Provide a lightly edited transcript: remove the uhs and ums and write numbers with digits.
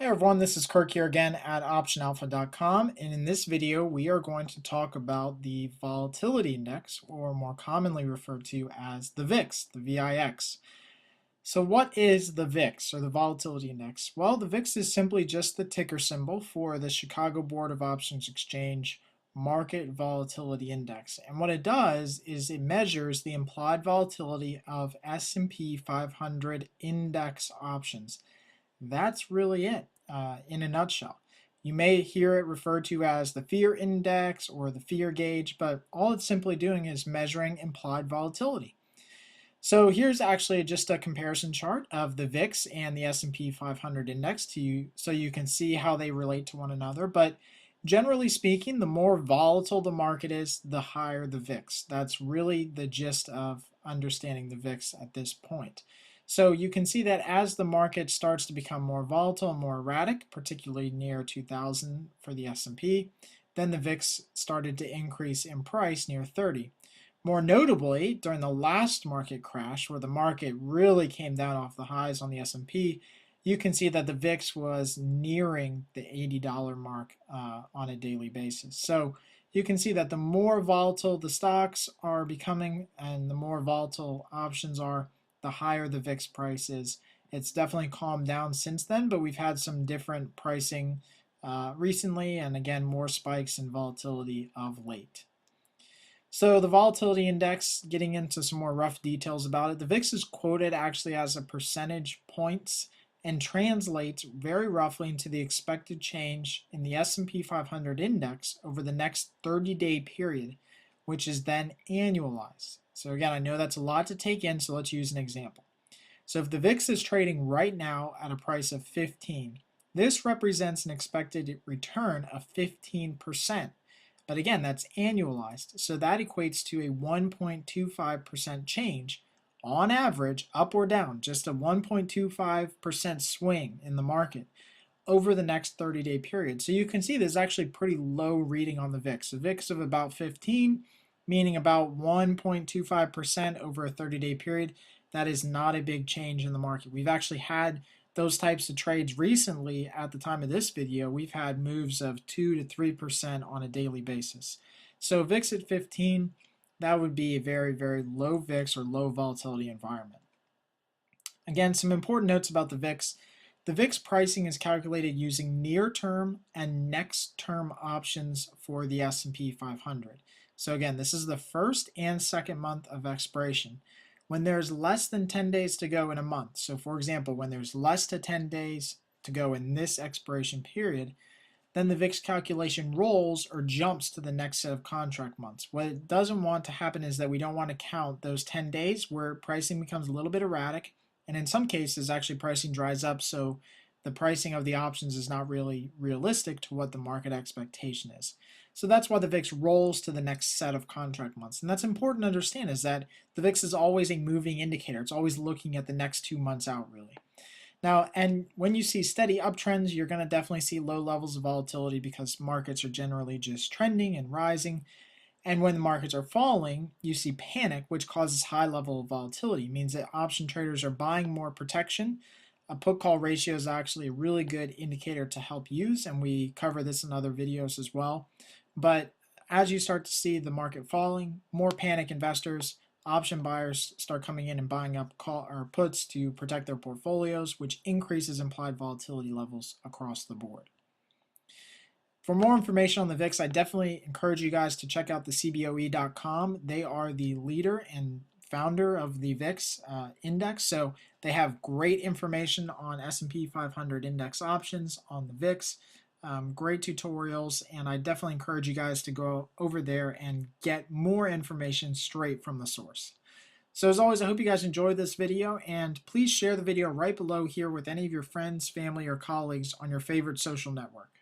Hey everyone, this is Kirk here again at OptionAlpha.com, and in this video we are going to talk about the Volatility Index, or more commonly referred to as the VIX, the VIX. So what is the VIX, or the Volatility Index? Well, the VIX is simply just the ticker symbol for the Chicago Board of Options Exchange Market Volatility Index. And what it does is it measures the implied volatility of S&P 500 index options. That's really it in a nutshell. You may hear it referred to as the fear index or the fear gauge, but all it's simply doing is measuring implied volatility. So here's actually just a comparison chart of the VIX and the S&P 500 index to you, so you can see how they relate to one another. But generally speaking, the more volatile the market is, the higher the VIX. That's really the gist of understanding the VIX at this point. So you can see that as the market starts to become more volatile and more erratic, particularly near 2000 for the S&P, then the VIX started to increase in price near 30. More notably, during the last market crash, where the market really came down off the highs on the S&P, you can see that the VIX was nearing the $80 mark on a daily basis. So you can see that the more volatile the stocks are becoming and the more volatile options are, the higher the VIX price is. It's definitely calmed down since then, but we've had some different pricing recently, and again, more spikes in volatility of late. So the volatility index, getting into some more rough details about it, the VIX is quoted actually as a percentage points and translates very roughly into the expected change in the S&P 500 index over the next 30-day period, which is then annualized. So again, I know that's a lot to take in, so let's use an example. So if the VIX is trading right now at a price of 15, this represents an expected return of 15%. But again, that's annualized, so that equates to a 1.25% change on average, up or down, just a 1.25% swing in the market over the next 30-day period. So you can see there's actually pretty low reading on the VIX. A VIX of about 15, meaning about 1.25% over a 30-day period. That is not a big change in the market. We've actually had those types of trades recently. At the time of this video, we've had moves of 2 to 3% on a daily basis. So VIX at 15, that would be a very, very low VIX or low volatility environment. Again, some important notes about the VIX. The VIX pricing is calculated using near-term and next-term options for the S&P 500. So again, this is the first and second month of expiration. When there's less than 10 days to go in a month, so for example, when there's less than 10 days to go in this expiration period, then the VIX calculation rolls or jumps to the next set of contract months. What it doesn't want to happen is that we don't want to count those 10 days where pricing becomes a little bit erratic, and in some cases actually pricing dries up, so the pricing of the options is not really realistic to what the market expectation is. So that's why the VIX rolls to the next set of contract months. And that's important to understand, is that the VIX is always a moving indicator. It's always looking at the next 2 months out, really. Now, and when you see steady uptrends, you're going to definitely see low levels of volatility because markets are generally just trending and rising. And when the markets are falling, you see panic, which causes high level of volatility. It means that option traders are buying more protection. A put-call ratio is actually a really good indicator to help use, and we cover this in other videos as well. But as you start to see the market falling, more panic investors, option buyers start coming in and buying up call or puts to protect their portfolios, which increases implied volatility levels across the board. For more information on the VIX, I definitely encourage you guys to check out the CBOE.com. They are the leader and founder of the VIX index, so they have great information on S&P 500 index options on the VIX. Great tutorials, and I definitely encourage you guys to go over there and get more information straight from the source. So as always, I hope you guys enjoyed this video, and please share the video right below here with any of your friends, family, or colleagues on your favorite social network.